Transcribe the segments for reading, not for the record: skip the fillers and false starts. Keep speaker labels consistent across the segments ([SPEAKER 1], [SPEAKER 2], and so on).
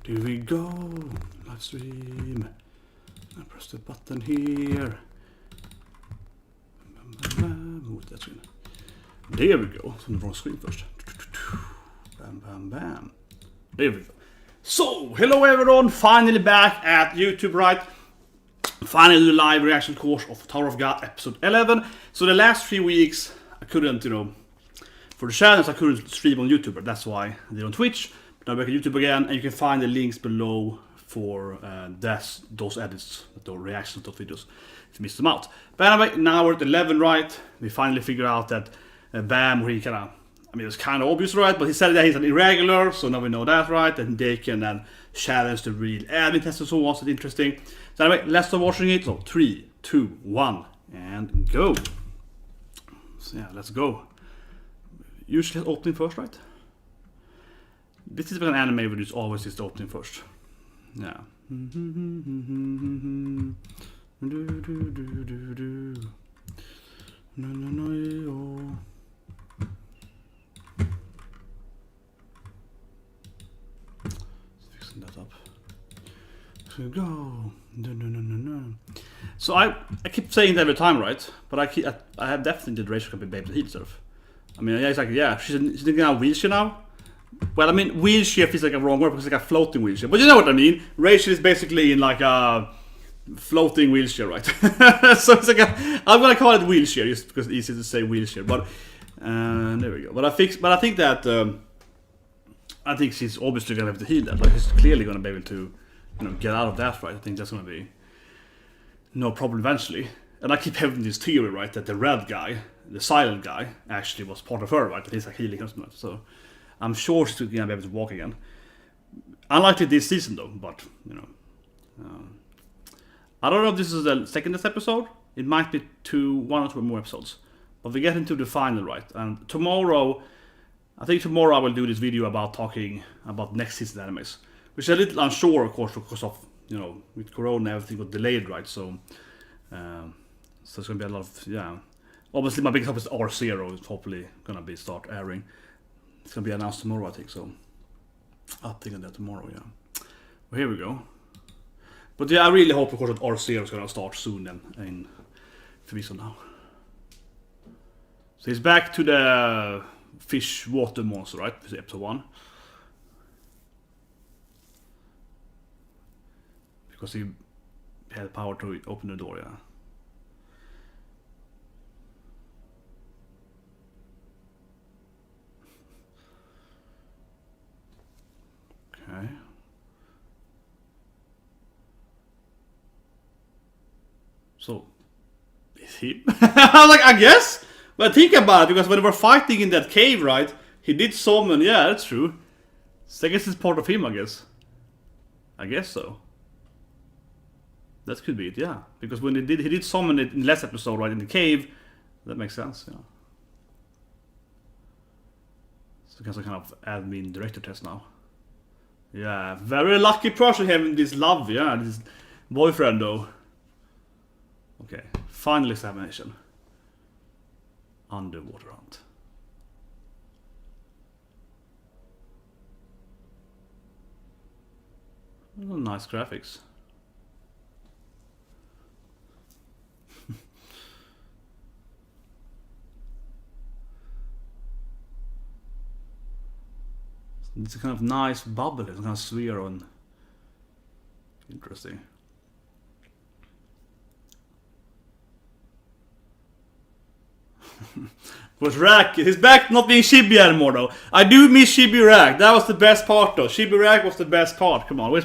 [SPEAKER 1] Here we go. Live stream. I press the button here. Move that screen. There we go. So the wrong screen first. Bam, bam, bam. There we go. So, hello everyone. Finally back at YouTube, right? Finally the live reaction course of Tower of God episode 11. So the last 3 weeks I couldn't, for the channels I couldn't stream on YouTube. That's why I did on Twitch. Now back on YouTube again, and you can find the links below for those edits, those reactions to those videos, if you missed them out. But anyway, now we're at 11, right? We finally figured out that Bam, where he it was kind of obvious, right? But he said that he's an irregular, so now we know that, right? And they can then challenge the real admin test and so on, so it's interesting. So anyway, let's start watching it. So 3, 2, 1, and go. So yeah, let's go. Usually opening first, right? This is an anime where it's always the opening first. Yeah. Fixing that up. So go. So I keep saying it every time, right? But I have definitely did Rachel can be baby to heat surf. I mean, yeah, it's like, yeah, she's in a wheelchair now. Well, I mean, wheelchair feels like a wrong word because it's like a floating wheelchair. But you know what I mean? Rachel is basically in like a floating wheelchair, right? So it's like I'm gonna call it wheelchair just because it's easy to say wheelchair. But there we go. But I think that I think she's obviously gonna have to heal that. Like she's clearly gonna be able to, get out of that, right? I think that's gonna be no problem eventually. And I keep having this theory, right, that the red guy, the silent guy, actually was part of her, right? That he's like healing her. So I'm sure she's gonna be able to walk again. Unlikely this season though, but I don't know if this is the second episode. It might be 1 or 2 more episodes. But we get into the final, right? And I think tomorrow I will do this video about talking about next season animes. Which is a little unsure, of course, because of, with Corona everything got delayed, right? So it's gonna be a lot of, Obviously my biggest hope is R0 is hopefully gonna start airing. It's gonna be announced tomorrow, I think, so I'll think of that tomorrow, yeah. Well, here we go. But yeah, I really hope, of course, that R0 is gonna start soon then in Fiviso now. So he's back to the fish water monster, right? This is episode 1. Because he had power to open the door, yeah. Okay. So, is he? I'm like, I guess? But think about it, because when they were fighting in that cave, right? He did summon, yeah, that's true. So I guess it's part of him, I guess. I guess so. That could be it, yeah. Because when he did summon it in the last episode, right, in the cave. That makes sense, yeah. So it's kind of admin director test now. Yeah, very lucky person having this love, yeah, this boyfriend though. Okay, final examination. Underwater hunt. Oh, nice graphics. It's a kind of nice bubble, it's kind of sphere on. Interesting. Was Rack, his back not being Chibi anymore though. I do miss Chibi Rack, that was the best part though. Chibi Rack was the best part, come on. What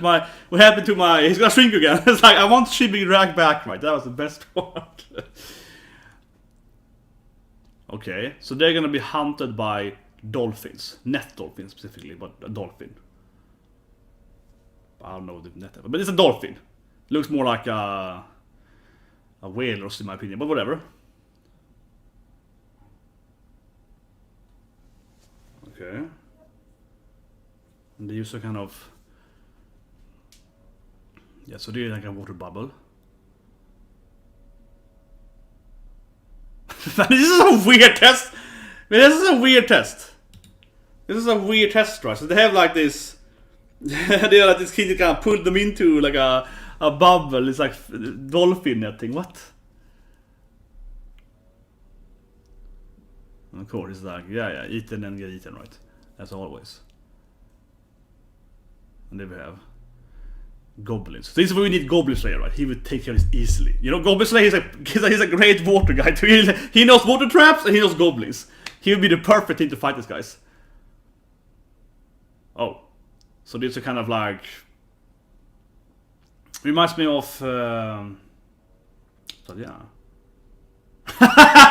[SPEAKER 1] happened to my, he's gonna shrink again. It's like, I want Chibi Rack back, right? That was the best part. Okay, so they're gonna be hunted by dolphins, net dolphins specifically, but a dolphin. I don't know the net, but it's a dolphin. Looks more like a whale, in my opinion, but whatever. Okay. And they use a kind of, yeah. So they're like a water bubble. This is a weird test. This is a weird test. This is a weird test, right? So they have like this They are like this kid kind of pulled them into like a bubble. It's like dolphin netting. What? And of course, it's like, yeah, eaten and get eaten, right? As always. And there we have goblins. So this is where we need Goblin Slayer, right? He would take care of this easily. You know, Goblin Slayer he's a great water guy. He knows water traps and he knows goblins. He would be the perfect thing to fight these guys. Oh. So these are kind of like... Reminds me of... So yeah.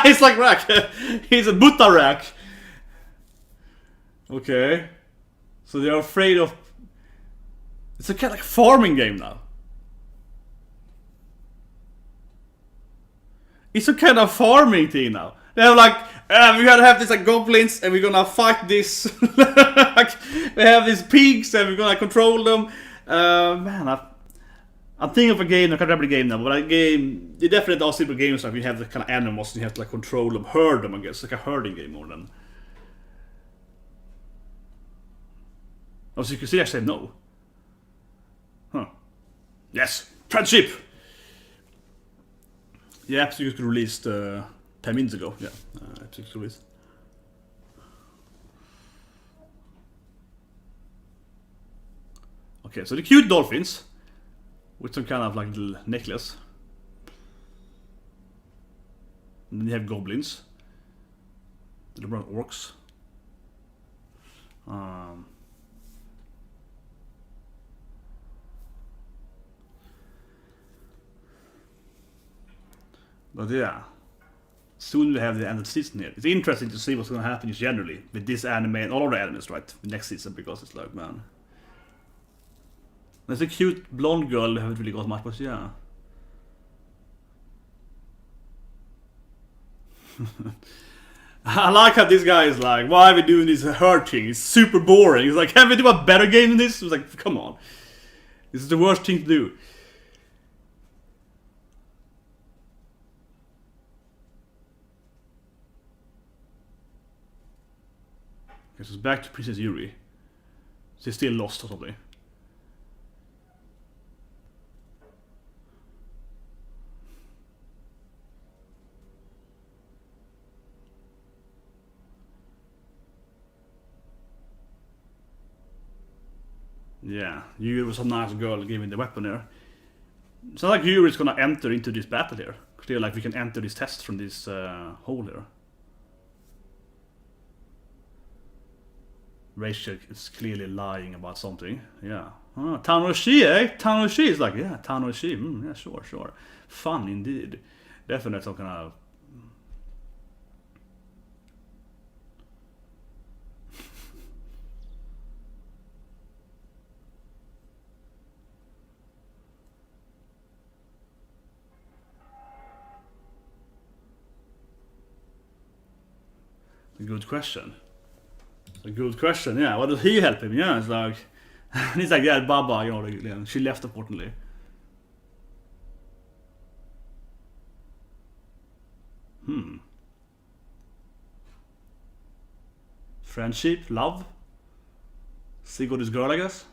[SPEAKER 1] He's like Rack. He's a Buddha Rack. Okay. So they're afraid of... It's a kind of like farming game now. It's a kind of farming thing now. They're like, we gotta have these like goblins and we're gonna fight this. Like, we have these pigs and we're gonna control them. Man, I'm thinking of a game, I can't remember the game now, but a game, you definitely are simple games like you have the kind of animals and you have to like control them, herd them, I guess. Like a herding game more than... Oh, so you can see actually no. Huh. Yes! Friendship! Yeah, Epic released 10 minutes ago. Yeah, Epic released. Okay, so the cute dolphins with some kind of like little necklace. And then you have goblins. The brown orcs. But yeah, soon we have the end of the season here. It's interesting to see what's going to happen just generally with this anime and all of the animes, right? Next season, because it's like, man. There's a cute blonde girl, we haven't really got much, but yeah. I like how this guy is like, why are we doing this herd thing? It's super boring. He's like, can we do a better game than this? It was like, come on. This is the worst thing to do. Okay, so it's back to Princess Yuri. She's still lost or something. Yeah, Yuri was a nice girl giving the weapon here. It's not like Yuri is gonna enter into this battle here. Clear like we can enter this test from this hole here. Rachel is clearly lying about something. Yeah. Oh, Tanoshi, eh? Tanoshi is like, yeah, Tanoshi. Yeah, sure. Fun indeed. Definitely some kind of... Good question. A good question, yeah. What does he help him? Yeah, it's like... And he's like, yeah, Baba, you know, she left importantly. Friendship, love. See got this girl, I guess.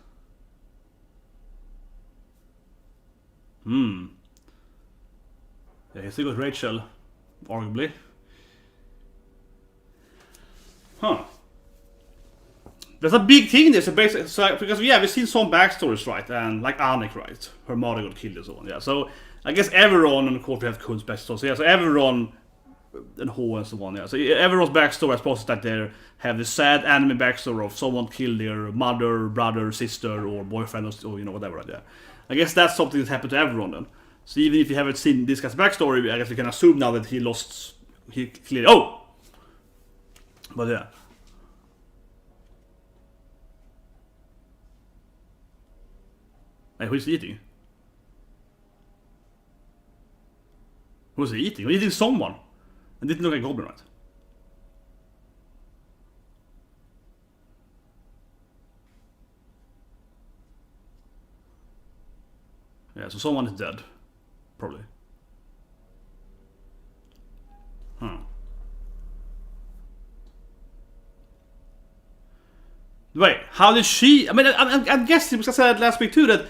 [SPEAKER 1] Yeah, he still got Rachel, arguably. Huh. There's a big thing there, so basically, because yeah, we've seen some backstories, right? And like Anaak, right? Her mother got killed and so on, yeah. So I guess everyone, and of course we have Kun's backstory, so yeah, so everyone and Ho and so on, yeah. So everyone's backstory, I suppose, is that they have this sad anime backstory of someone killed their mother, brother, sister, or boyfriend, or you know, whatever, right? Yeah. I guess that's something that happened to everyone then. So even if you haven't seen this guy's backstory, I guess we can assume now that he clearly... Oh! But yeah. Hey, who's he eating? Who's he eating? He's eating someone. And didn't look like a goblin, right? Yeah, so someone is dead. Probably. Wait, how did she? I mean, I'm guessing because I said last week too that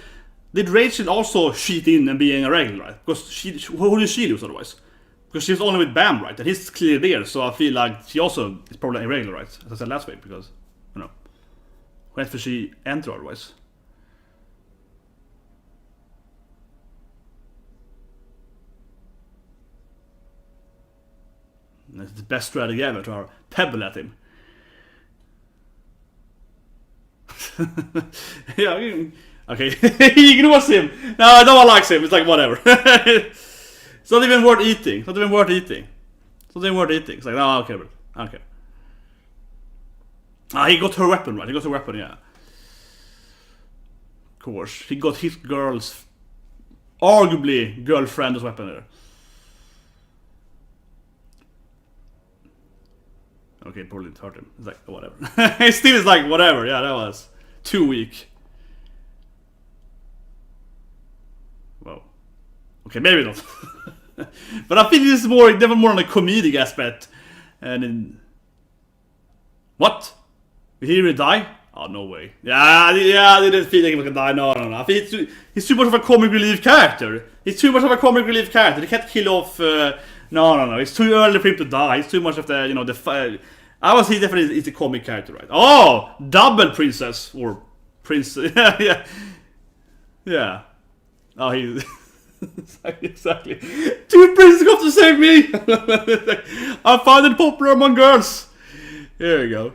[SPEAKER 1] did Rachel also cheat in and being irregular, right? Because who did she lose otherwise? Because she was only with Bam, right? And he's clearly there, so I feel like she also is probably irregular, right? As I said last week, because you know, when did she enter otherwise? That's the best strategy ever to our pebble at him. Yeah, okay. He ignores him. No, no one likes him. It's like whatever. It's not even worth eating. It's not even worth eating. It's not even worth eating. It's like, no, okay, bro. Okay. Ah, he got her weapon, right? He got her weapon, yeah. Of course. He got his girl's, arguably, girlfriend's weapon there. Okay, probably didn't hurt him. It's like, whatever. He still is like, whatever. Yeah, that was too weak. Well, okay, maybe not. But I think this is definitely more on a comedic aspect. And in... What? Did he really die? Oh, no way. Yeah, I didn't feel like he was gonna die. No. I think he's too much of a comic relief character. He's too much of a comic relief character. They can't kill off... No. It's too early for him to die. He's too much of the, I would say definitely is a comic character, right? Oh! Double princess. Or prince. Yeah. Oh, he... Exactly. Two princes got to save me! I find it popular among girls. Here we go.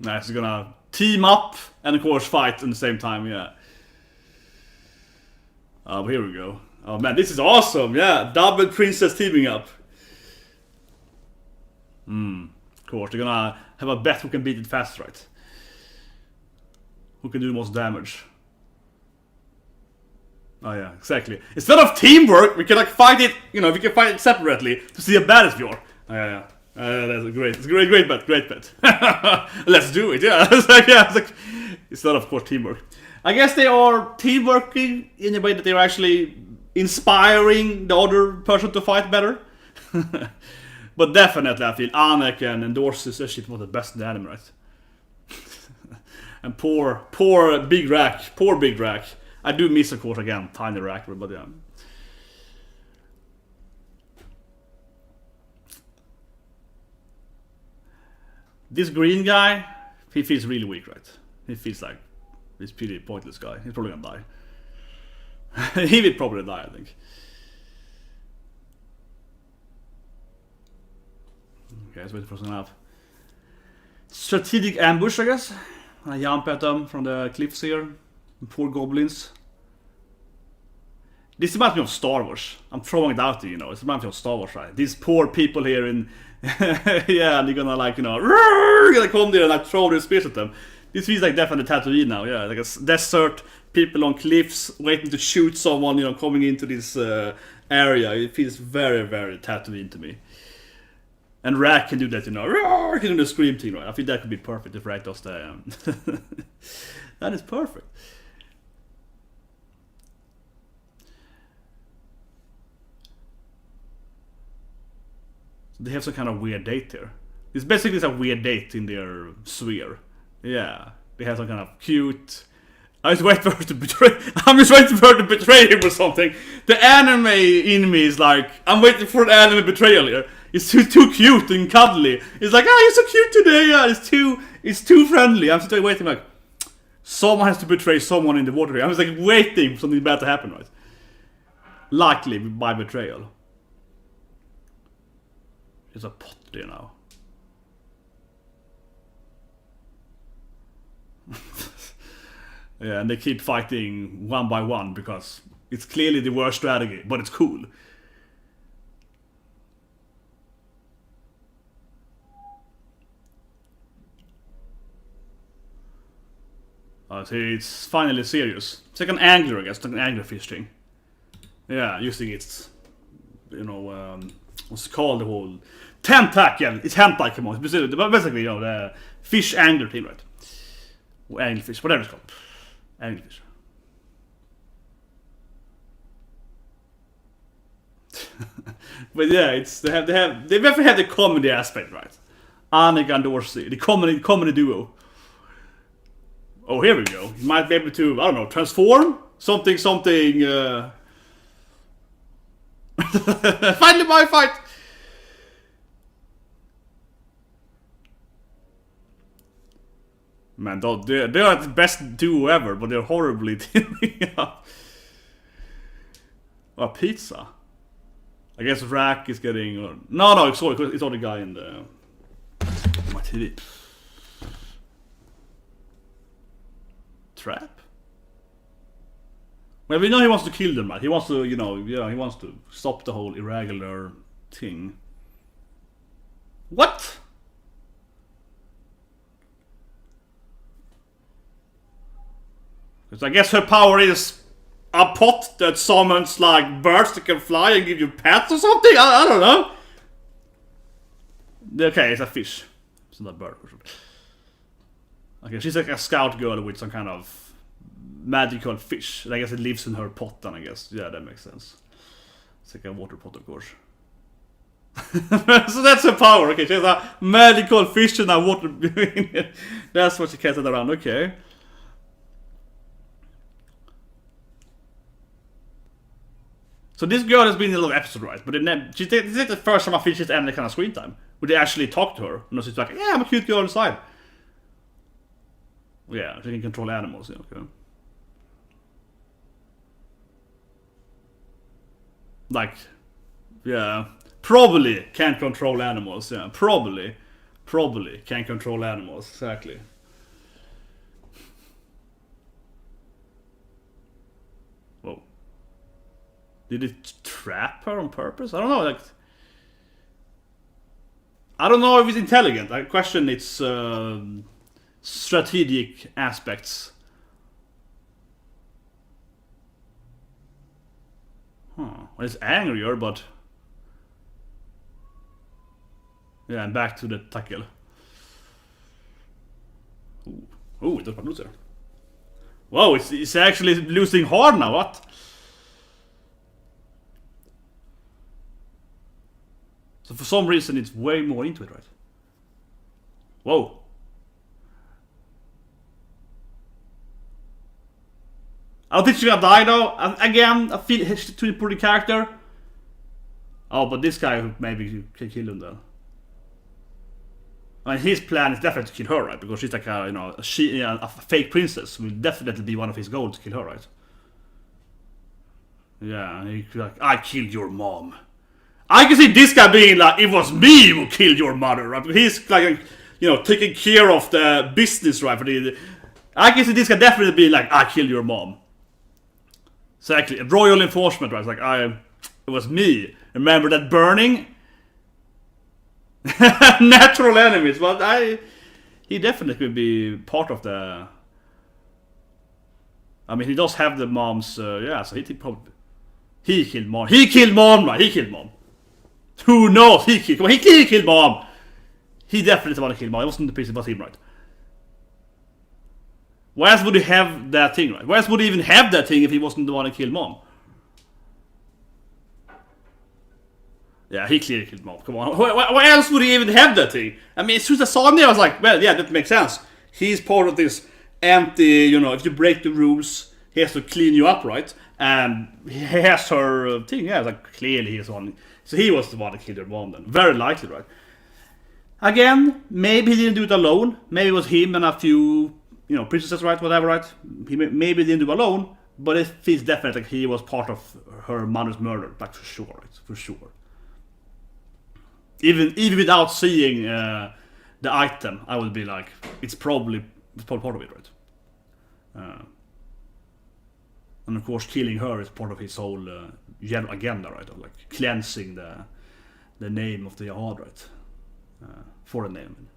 [SPEAKER 1] Nice, we're gonna team up and of course fight at the same time, yeah. Oh, here we go. Oh man, this is awesome, yeah. Double princess teaming up. Of course, they're gonna have a bet who can beat it fast, right? Who can do the most damage. Oh yeah, exactly. Instead of teamwork, we can like fight it, we can fight it separately to see how bad it's your. Oh yeah. That's it's a great bet. Let's do it, yeah. It's not of course teamwork. I guess they are teamworking in a way that they're actually inspiring the other person to fight better. But definitely I feel Anaak and Endorsi especially one of the best in the anime, right? And poor Big Rack. Poor Big Rack. I do miss, of course, again, Tiny Rack, but yeah. This green guy, he feels really weak, right? He feels like this pretty pointless guy. He's probably gonna die. He will probably die, I think. Okay, let's wait for something up. Strategic ambush, I guess. I jump at them from the cliffs here. Poor goblins. This reminds me of Star Wars. I'm throwing it out there, It reminds me of Star Wars, right? These poor people here in... yeah, and they're gonna like, gonna come there and like throw their spears at them. This feels like definitely Tatooine now, yeah. Like a desert, people on cliffs waiting to shoot someone, coming into this area. It feels very, very Tatooine to me. And Rack can do that, He can do the scream thing, right? I think that could be perfect if Rack does the... That is perfect. They have some kind of weird date here. It's basically a weird date in their sphere. Yeah, they have some kind of cute... I'm just waiting for her to betray... I'm just waiting for her to betray him or something. The anime in me is like... I'm waiting for an anime betrayal here. It's too cute and cuddly. It's like, you're so cute today. Yeah, it's too friendly. I'm just waiting like... Someone has to betray someone in the water here. I'm just like waiting for something bad to happen, right? Likely by betrayal. There's a pot there now. Yeah, and they keep fighting one by one because it's clearly the worst strategy, but it's cool. See, it's finally serious. It's like an angler, I guess, like an anglerfish thing. Yeah, using its, what's it called, the whole tentacle. It's hentai, come on. Basically, the fish angler thing, right? Or anglerfish, whatever it's called. Anglerfish. But yeah, they definitely have the comedy aspect, right? Anaak and Endorsi, the comedy duo. Oh, here we go. He might be able to, I don't know, transform? Something. Finally my fight! Man, they are the best duo ever, but they're horribly teaming up. Oh, pizza. I guess Rack is getting... No, it's all the guy in the... my TV. Trap? Well, we know he wants to kill them, right? He wants to, he wants to stop the whole irregular thing. What? Because I guess her power is a pot that summons like birds that can fly and give you pets or something? I don't know. Okay, it's a fish. It's not a bird or something. Okay, she's like a scout girl with some kind of magical fish. I guess it lives in her pot then, I guess. Yeah, that makes sense. It's like a water pot, of course. So that's her power. Okay, she has a magical fish in a water. That's what she carries around. Okay. So this girl has been in a lot of episodes, right? But this is the first time I feel she's any kind of screen time. Would they actually talk to her? She's like, yeah, I'm a cute girl inside. Yeah, she can control animals, yeah, okay. Like, yeah, probably can't control animals, yeah, probably can't control animals, exactly. Whoa. Did it trap her on purpose? I don't know, like... I don't know if it's intelligent, I question its strategic aspects. Well, it's angrier, but... Yeah, and back to the tackle. Ooh, it doesn't lose there. Whoa, it's actually losing hard now, what? So for some reason it's way more into it, right? Whoa. I don't think she's gonna die though. Again, I feel it's too important character. Oh, but this guy maybe can kill him though. I mean, his plan is definitely to kill her, right? Because she's like a, a fake princess. Will definitely be one of his goals to kill her, right? Yeah, he's like, I killed your mom. I can see this guy being like, it was me who killed your mother, right? Because he's like, taking care of the business, right? I can see this guy definitely being like, I killed your mom. Exactly, royal enforcement, right? It's like, it was me. Remember that burning? Natural enemies, but he definitely could be part of the... I mean, he does have the mom's, yeah, so he probably... He killed mom. He killed mom, right? He killed mom. Who knows? He killed mom. He definitely wanted to kill mom. It wasn't the piece, it was him, right? Why else would he have that thing, right? Why else would he even have that thing if he wasn't the one who killed mom? Yeah, he clearly killed mom. Come on. Why else would he even have that thing? I mean, as soon as I saw him there, I was like, well, yeah, that makes sense. He's part of this anti, if you break the rules, he has to clean you up, right? And he has her thing, yeah, like, clearly he's one. So he was the one that killed her mom then. Very likely, right? Again, maybe he didn't do it alone. Maybe it was him and a few, princesses, right? Whatever, right? He maybe didn't do it alone, but it feels definitely like he was part of her mother's murder, like for sure, right? For sure. Even without seeing the item, I would be like, it's probably part of it, right? And of course, killing her is part of his whole agenda, right? Of like cleansing the name of the Jihad, right? For the name.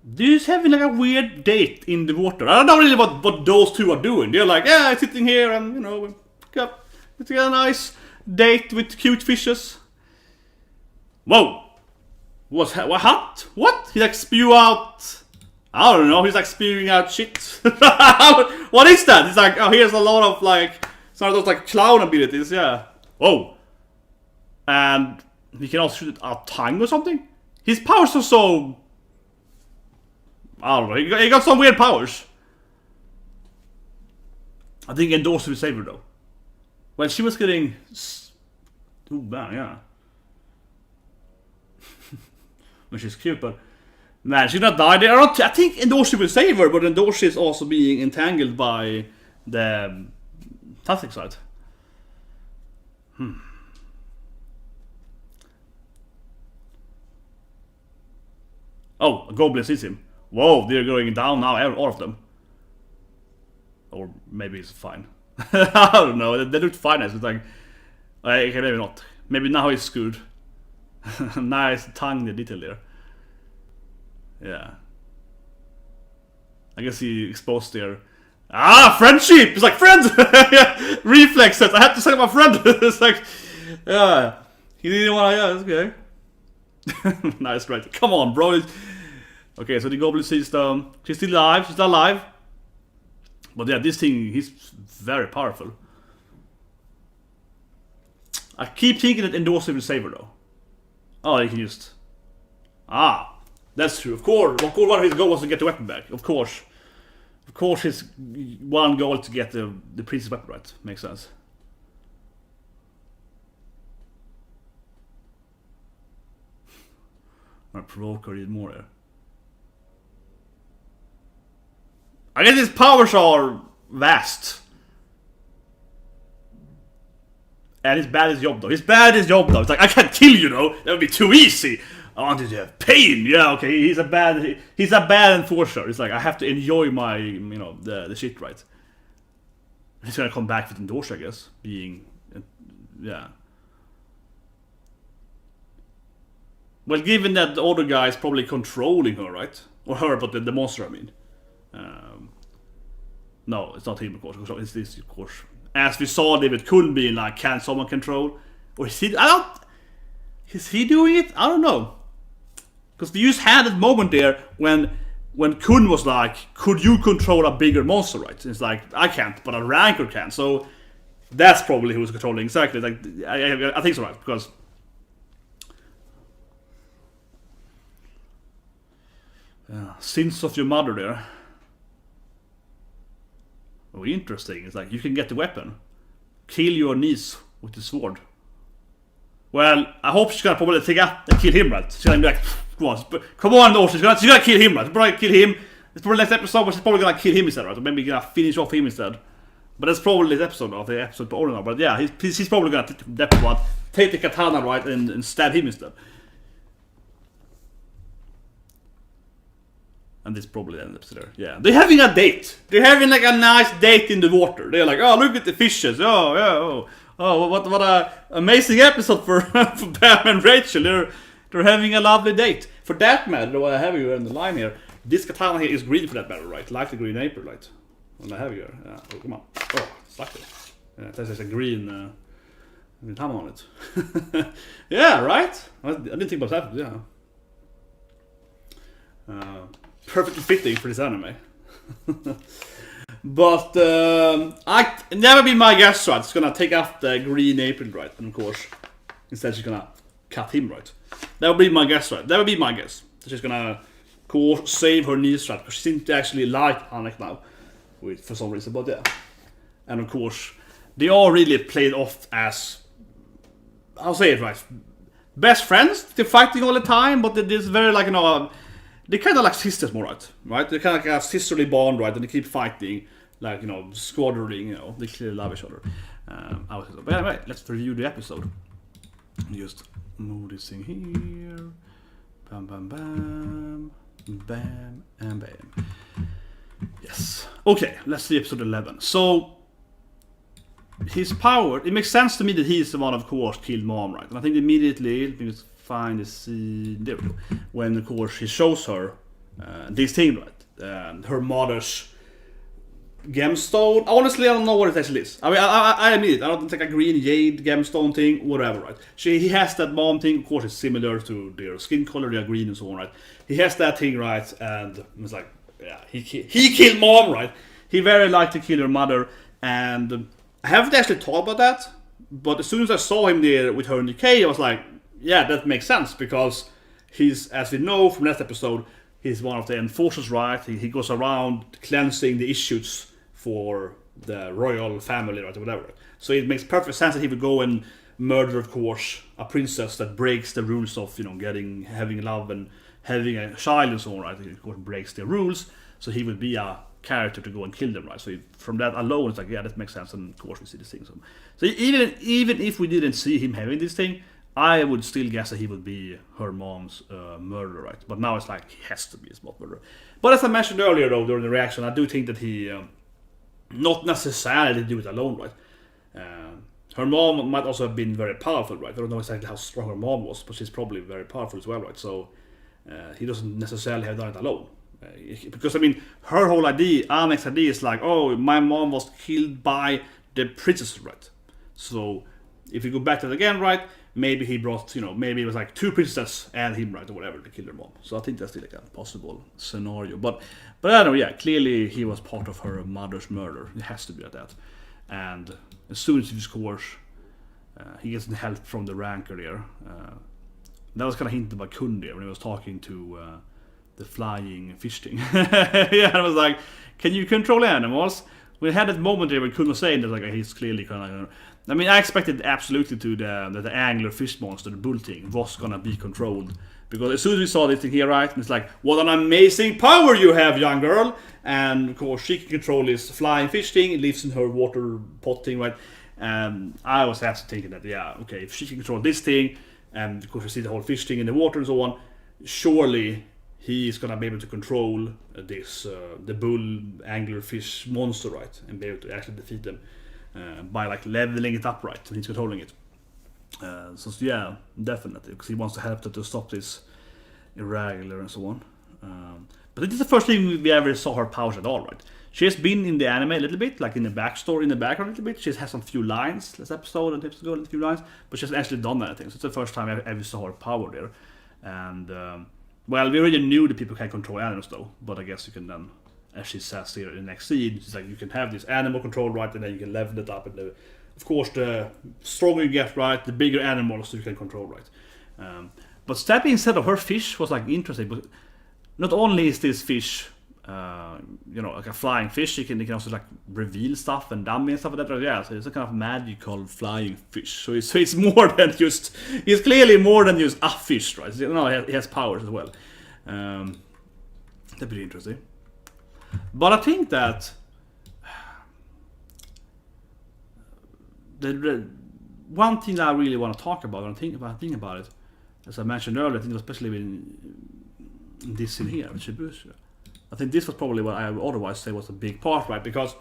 [SPEAKER 1] This having like a weird date in the water. I don't know really what those two are doing. They're like, yeah, sitting here and it's a nice date with cute fishes. Whoa! What? What? He like spew out... I don't know, he's like spewing out shit. What is that? It's like, oh, here's a lot of like Some of those like clown abilities, yeah. Oh! And he can also shoot a tongue or something? His powers are so... I don't know, he got some weird powers. I think Endorsi will save her though. Well, she was getting... Oh man, yeah. Well, she's cute, but... Man, she's not died. I think Endorsi will save her, but Endorsi is also being entangled by the... Toxic side. Oh, a goblin sees him. Whoa, they're going down now, all of them. Or maybe it's fine. I don't know, they look fine as it's like... Okay, maybe not. Maybe now he's screwed. Nice tongue, the detail there. Yeah. I guess he exposed their... Ah, friendship! It's like, friend! Reflexes, I have to say my friend! It's like... Yeah. He didn't want to... Yeah, that's okay. Nice, right? Come on, bro. Okay, so the goblin sees them. She's still alive. She's still alive. But yeah, this thing, he's very powerful. I keep thinking that Endorsi will save her though. Oh, he can just... Ah, that's true. Of course, one of his goals was to get the weapon back. Of course. Of course, his one goal to get the princess weapon right. Makes sense. I'm gonna provoke her even more here. I guess his powers are vast. And he's bad at his job though. He's bad at his job though. It's like, I can't kill you though. That would be too easy. I want you to have pain. Yeah, okay. He's a bad enforcer. It's like, I have to enjoy my, you know, the shit, right? He's gonna come back with Endorsi, I guess. Being, yeah. Well, given that the other guy is probably controlling her, right? Or her, but the monster, I mean. No, it's not him, of course. It's this, of course. As we saw, David couldn't be like, can someone control? Or is he? Is he doing it? I don't know. Because we just had that moment there when Kun was like, could you control a bigger monster, right? And it's like, I can't, but a ranker can. So that's probably who's controlling exactly. Like, I think so, right? Because sins of your mother there. Oh, interesting. It's like, you can get the weapon. Kill your niece with the sword. Well, I hope she's gonna probably take out and kill him, right? She's gonna be like, come on, no, she's gonna kill him, right? She's probably kill him. It's probably next episode, but she's probably gonna kill him instead, right? Or maybe gonna finish off him instead. But that's probably the episode of the episode for now. But yeah, he's probably gonna take the katana, right, and stab him instead. And this probably ends up there. Yeah, they're having a date. They're having like a nice date in the water. They're like, oh, look at the fishes. Oh, yeah, oh, what a amazing episode for for Pam and Rachel. They're having a lovely date. For that matter, though, I have you in the line here. This katana here is green for that matter, right? Like the green apron, right? And I have you here. Yeah, oh, come on. Oh, it's like it. Yeah, there's a green hammer on it. Yeah, right? I didn't think about that. Yeah. Perfectly fitting for this anime. But I never be my guess, right? It's gonna take off the green apron, right? And of course, instead she's gonna cut him, right? That would be my guess, right? That would be my guess. She's gonna, of course, save her niece, right? Because she seems to actually like Anaak now, for some reason. But yeah, and of course, they all really played off as, I'll say it right, best friends. They're fighting all the time, but there's very like, you know. They kind of like sisters more, right? They kind of like have sisterly bond, right? And they keep fighting, like, you know, squattering, you know. They clearly love each other. But anyway, let's review the episode. Just move this thing here. Bam, bam, bam. Bam, and bam. Yes. Okay, let's see episode 11. So, his power, it makes sense to me that he's the one, of course, killed Mom, right? And I think immediately, let me just find the scene, there we go, when of course he shows her this thing, right, her mother's gemstone. Honestly, I don't know what it actually is. I mean, I admit it, I don't think a green jade gemstone thing, whatever, right. He has that mom thing, of course it's similar to their skin color, they are green and so on, right. He has that thing, right, and it's like, yeah, he killed Mom, right. He very likely killed her mother, and I haven't actually thought about that, but as soon as I saw him there with her in the cave, I was like, yeah, that makes sense, because he's, as we know from last episode, he's one of the enforcers, right? He goes around cleansing the issues for the royal family, right, or whatever. So it makes perfect sense that he would go and murder, of course, a princess that breaks the rules of, having love and having a child and so on, right? He, of course, breaks the rules, so he would be a character to go and kill them, right? So from that alone, it's like, yeah, that makes sense, and of course we see this thing. So even if we didn't see him having this thing, I would still guess that he would be her mom's murderer, right? But now it's like, he has to be his mom's murderer. But as I mentioned earlier, though, during the reaction, I do think that he not necessarily do it alone, right? Her mom might also have been very powerful, right? I don't know exactly how strong her mom was, but she's probably very powerful as well, right? So he doesn't necessarily have done it alone. Because, I mean, her whole idea, Anaak's idea, is like, oh, my mom was killed by the princess, right? So if you go back to it again, right, maybe he brought, maybe it was like 2 princesses and him, right, or whatever, to kill their mom. So I think that's still like a possible scenario. But I don't know, yeah, clearly he was part of her mother's murder. It has to be like that. And as soon as he scores, he gets help from the ranker there. That was kind of hinted by Kun there when he was talking to the flying fish thing. Yeah, I was like, can you control animals? We had that moment there when Kun was saying that, like, he's clearly kind of. I mean, I expected absolutely that the angler fish monster, the bull thing, was gonna be controlled. Because as soon as we saw this thing here, right, and it's like, what an amazing power you have, young girl! And of course, she can control this flying fish thing, it lives in her water pot thing, right? I was actually thinking that, yeah, okay, if she can control this thing, and of course we see the whole fish thing in the water and so on, surely he is gonna be able to control this, the bull angler fish monster, right? And be able to actually defeat them by like leveling it up, right? And he's controlling it. So yeah, definitely, because he wants to help them to stop this irregular and so on. But this is the first thing we ever saw her powers at all, right? She has been in the anime a little bit, like in the backstory, in the background a little bit. She has some few lines this episode and episode ago, a few lines, but she hasn't actually done anything. So it's the first time I ever saw her power there. And well, we already knew that people can control animals though, but I guess you can then, as she says here in the next scene, she's like, you can have this animal control, right, and then you can level it up, and of course, the stronger you get, right, the bigger animals you can control, right. But that being said, of her fish was like interesting. But not only is this fish, like a flying fish, it can also like reveal stuff and dummy and stuff like that. Yeah, so it's a kind of magical flying fish. So it's more than just. It's clearly more than just a fish, right? He has powers as well. That'd be interesting. But I think that. The one thing that I really want to talk about, when I think about it, as I mentioned earlier, I think especially in this scene here, I think this was probably what I would otherwise say was a big part, right? Because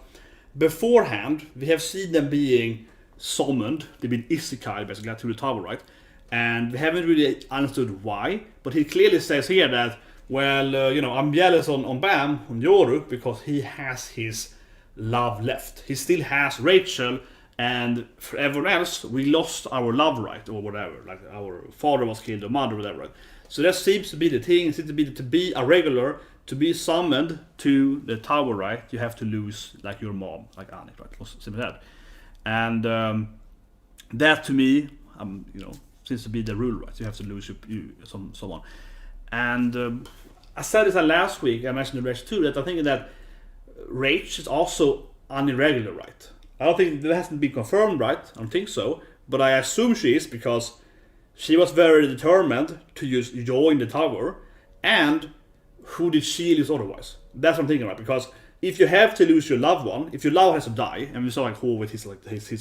[SPEAKER 1] beforehand, we have seen them being summoned, they've been isekai basically to the tower, right? And we haven't really understood why, but he clearly says here that, well, I'm jealous on Bam, on Yoru, because he has his love left. He still has Rachel. And for everyone else, we lost our love, right, or whatever. Like our father was killed, or mother, whatever, right. So that seems to be the thing. It seems to be a regular, to be summoned to the tower, right. You have to lose like your mom, like Anaak, right. Simple as that. And that to me, seems to be the rule, right. You have to lose someone. And I said this last week. I mentioned the rest too. That I think that Rach is also an irregular, right. I don't think that hasn't been confirmed, right? I don't think so. But I assume she is, because she was very determined to just join the tower. And who did she lose otherwise? That's what I'm thinking, right? Because if you have to lose your loved one, if your loved one has to die, and we saw like Ho with his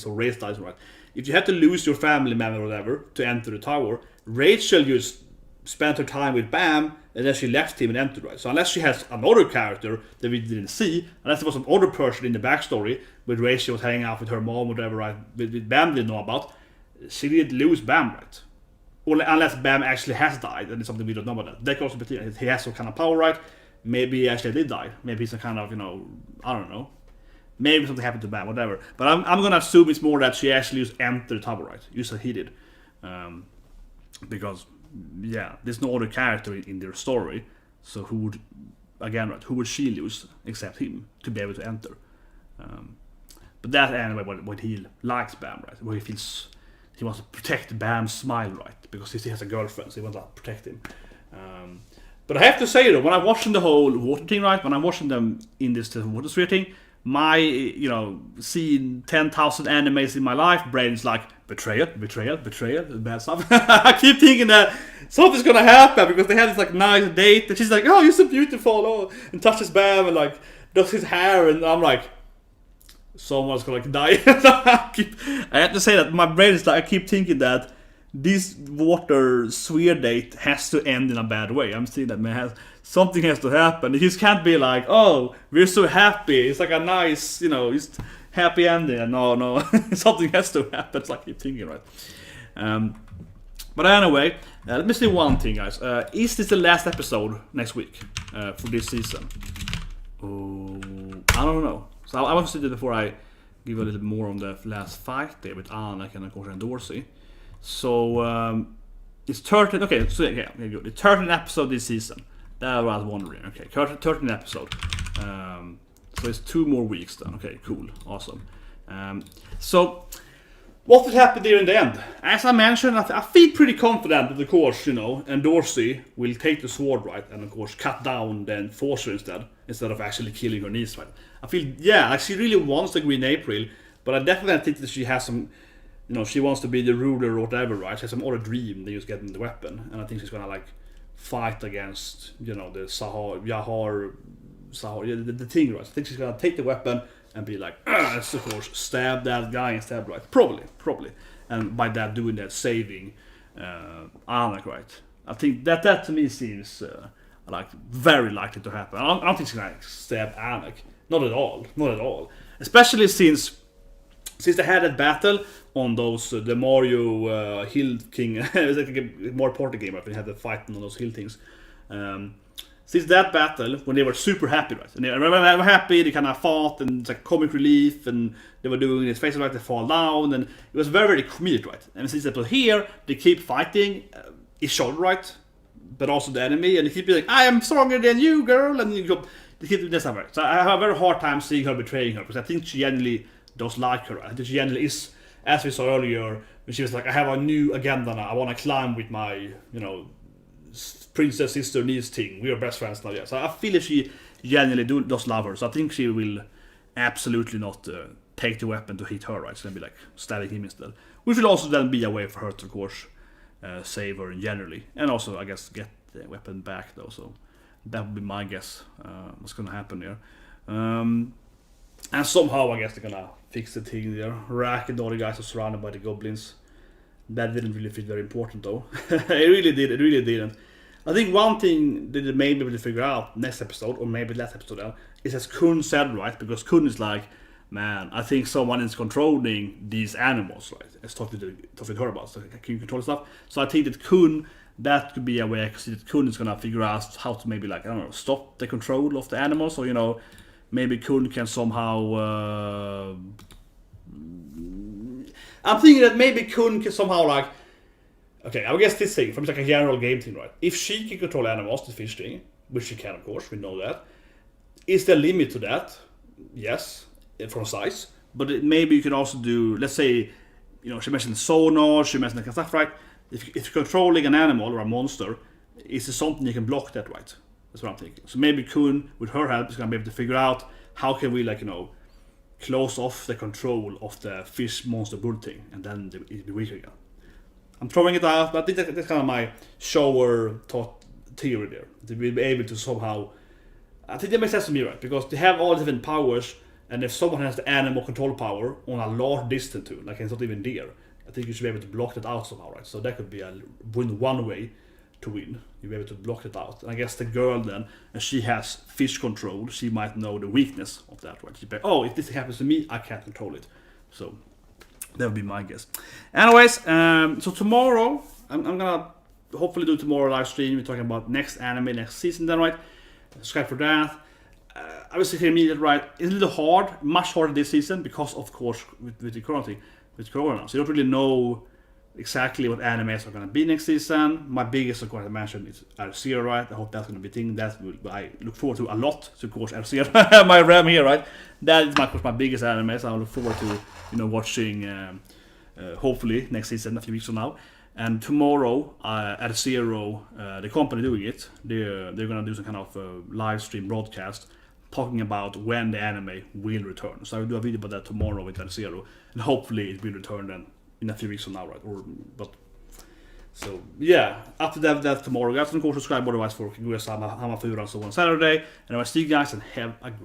[SPEAKER 1] race dies, right? If you have to lose your family member or whatever to enter the tower, Rachel just spent her time with Bam, and then she left him and entered, right? So unless she has another character that we didn't see, unless there was some other person in the backstory with Rachel was hanging out with her mom or whatever, right, with Bam didn't know about, she didn't lose Bam, right? Or unless Bam actually has died, and it's something we don't know about that. Could also be he has some kind of power, right? Maybe he actually did die. Maybe he's a kind of, I don't know. Maybe something happened to Bam, whatever. But I'm gonna assume it's more that she actually just entered the tower, right? Just as he did. Because yeah, there's no other character in their story, so who would she lose except him to be able to enter? But that anime when he likes Bam, right? Where he wants to protect Bam's smile, right? Because he has a girlfriend, so he wants to protect him. But I have to say though, when I'm watching the whole water thing, right? When I'm watching them in this water sphere thing, my, seeing 10,000 animes in my life, brain's like, betrayal, bad stuff. I keep thinking that something's gonna happen because they had this like nice date, and she's like, oh, you're so beautiful, and touches Bam and like does his hair, and I'm like, someone's gonna like die. I have to say that my brain is like, I keep thinking that this water sphere date has to end in a bad way. I'm seeing that, man, something has to happen. It just can't be like, oh, we're so happy. It's like a nice, just happy ending. No, something has to happen. It's like I keep thinking, right? But anyway, let me say one thing, guys. Is this the last episode next week for this season? Oh, I don't know. So I want to say that before I give a little more on the last fight there with Anaak and of course Endorsi. So it's 13. Okay, so yeah, good. It's 13 episode this season. That was wondering. Okay, 13 episode. So it's 2 more weeks then. Okay, cool, awesome. So what will happen there in the end? As I mentioned, I feel pretty confident that, of course, Endorsi will take the sword, right, and of course cut down the Enforcer instead of actually killing her niece, right. I feel, like she really wants the Green April, but I definitely think that she has some, she wants to be the ruler or whatever, right. She has some other dream than just getting the weapon, and I think she's gonna like fight against, the Yahar, the thing, right. I think she's gonna take the weapon and be like, of course, stab that guy instead, right? Probably. And by that, doing that, saving Anaak, right? I think that to me seems like very likely to happen. I don't think she's gonna stab Anaak. Not at all. Especially since they had that battle on those, the Mario Hill King, it was like a more important game, right? They had the fight on those hill things. Since that battle, when they were super happy, right? And they were happy, they kind of fought, and it's like comic relief, and they were doing his faces, right? They fall down, and it was very, very comedic, right? And since they put here, they keep fighting each other, right? But also the enemy, and they keep being like, I am stronger than you, girl, and they keep doing this, right? So I have a very hard time seeing her betraying her, because I think she genuinely does like her, right? I think she genuinely is, as we saw earlier, when she was like, I have a new agenda now, I want to climb with my, princess, sister, niece thing. We are best friends now, yeah. So I feel that she genuinely does love her. So I think she will absolutely not take the weapon to hit her, right? She's gonna be like stabbing him instead. Which will also then be a way for her to, of course, save her generally. And also, I guess, get the weapon back, though. So that would be my guess what's gonna happen there. And somehow, I guess, they're gonna fix the thing there. Rack and all the guys are surrounded by the goblins. That didn't really feel very important, though. It really didn't. I think one thing that they may be able to figure out next episode, or maybe last episode, is as Kun said, right? Because Kun is like, man, I think someone is controlling these animals, right? As talking to her about, so can you control stuff? So I think that Kun, that could be a way, because Kun is gonna figure out how to maybe, like, I don't know, stop the control of the animals, or maybe Kun can somehow. I'm thinking that maybe Kun can somehow, like. Okay, I guess this thing, from like a general game thing, right? If she can control animals, the fish thing, which she can, of course, we know that. Is there a limit to that? Yes, from size. But maybe you can also do, let's say, she mentioned sonar, she mentioned that kind of stuff, right? If you're controlling an animal or a monster, is there something you can block that, right? That's what I'm thinking. So maybe Kun, with her help, is going to be able to figure out how can we, close off the control of the fish monster bull thing, and then it'll be weaker again. I'm throwing it out, but I think that's kind of my shower thought theory there. To be able to somehow, I think that makes sense to me, right? Because they have all different powers, and if someone has the animal control power on a large distance too, like it's not even there, I think you should be able to block that out somehow, right? So that could be one way to win. You'll be able to block it out. And I guess the girl then, and she has fish control, she might know the weakness of that, right? She'd be, if this happens to me, I can't control it. So that would be my guess. Anyways, so tomorrow, I'm gonna hopefully do tomorrow live stream. We're talking about next anime, next season then, right? Subscribe for that. I was thinking immediately, right, it's a little hard, much harder this season because, of course, with the corona thing, with corona. So you don't really know exactly what animes are going to be next season. My biggest, of course, I mentioned is RZero, right? I hope that's going to be a thing that I look forward to a lot. So, of course, RZero, my RAM here, right? That is, of course, my biggest anime. So I look forward to, watching, hopefully, next season, a few weeks from now. And tomorrow, at Zero, the company doing it, they're going to do some kind of live stream broadcast talking about when the anime will return. So I will do a video about that tomorrow with Zero, and hopefully it will return then in a few weeks from now, right? So yeah, after that tomorrow, guys, and of course subscribe otherwise for Kaguya-sama, Hamafuran, so on Saturday. And I will see you guys and have a great